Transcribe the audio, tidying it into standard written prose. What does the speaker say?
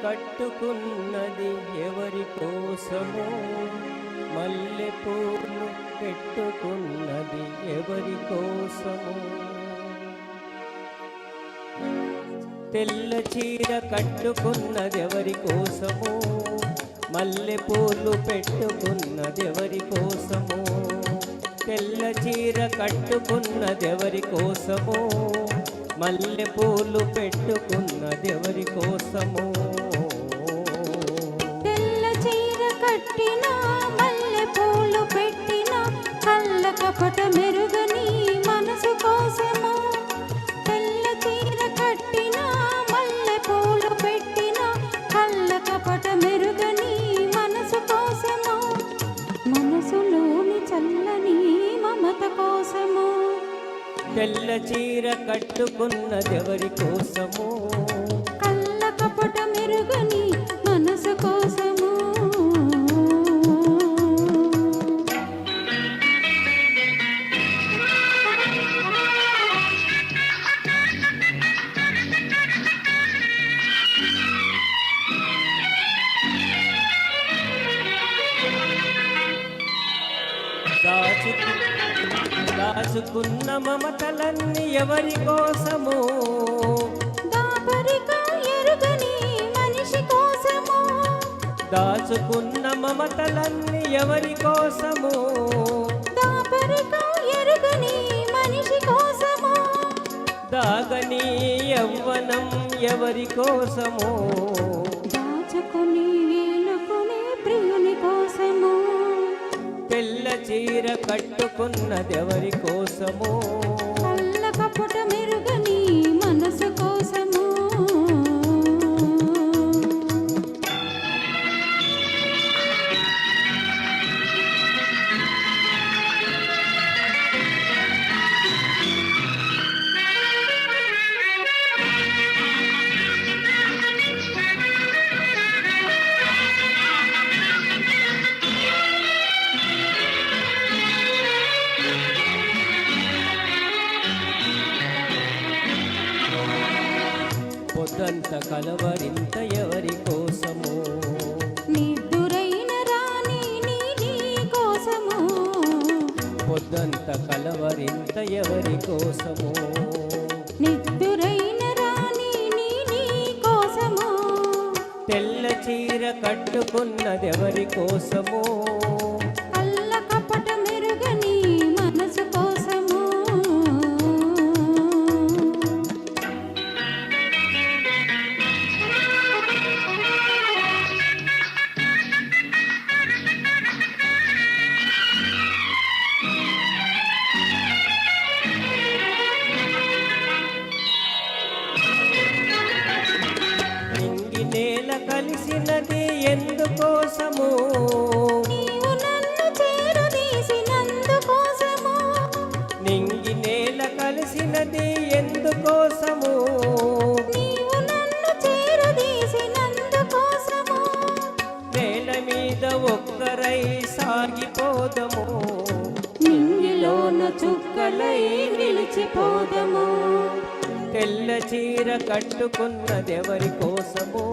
కట్టుకున్నది ఎవరి కోసమో, మల్లె పూలు పెట్టుకున్నది ఎవరి కోసమో. తెల్ల చీర కట్టుకున్నది ఎవరి కోసమో, మల్లె పూలు పెట్టుకున్నది ఎవరి కోసమో. తెల్ల చీర కట్టుకున్నది ఎవరి కోసమో, మల్లె పూలు పెట్టుకున్నది ఎవరి కోసమో. తెల్ల చీర కట్టిన మల్లె పూలు పెట్టిన కళ్ళ కపట మెరుగని మనసు కోసమో. తెల్ల చీర కట్టిన మల్లె పూలు పెట్టిన కళ్ళ కపట మెరుగని మనసు కోసమో. మనసులోని చల్లని మమత కోసమో. తెల్ల చీర కట్టుకున్నది ఎవరి కోసమో, కళ్ళ కపట మెరుగని మనసు కోసమో. దాచుకున్న మమతలన్నీ ఎవరి కోసమో, దాపరిక ఎరుగని మనిషి కోసమో. దాచుకున్న మమతలన్నీ ఎవరి కోసమో, దాపరిక ఎరుగని మనిషి కోసమో. దాగని యవ్వనం ఎవరి కోసమో, దాచుకుని వీలుకుని ప్రియుని కోసమో. తెల్ల చీర కట్టుకున్నది ఎవరి కోసమో, కళ్ళ కపట మెరుగని మనసు కోసమో. పొద్దంత కలవరింత ఎవరి కోసమో, నిద్దురైన రాణి నీ కోసమో. పొద్దంత కలవరింత ఎవరి కోసమో. నిద్దురైన రాణి నీ కోసమో. తెల్ల చీర కట్టుకున్నది ఎవరి కోసమో, కళ్ళ కపట మెరుగని మనసు కోసమో. నింగి నేల కలిసినది ఎందుకోసమో, నీవు నన్ను చేరదీసినందుకోసమో. నింగి నేల కలిసినది ఎందుకోసమో. నీవు నన్ను చేరదీసినందుకోసమో. నేల మీద ఒక్కరై సాగిపోదము, నింగిలోన చుక్కలై నిలిచిపోదము. తెల్ల చీర కట్టుకున్నది ఎవరి కోసమో,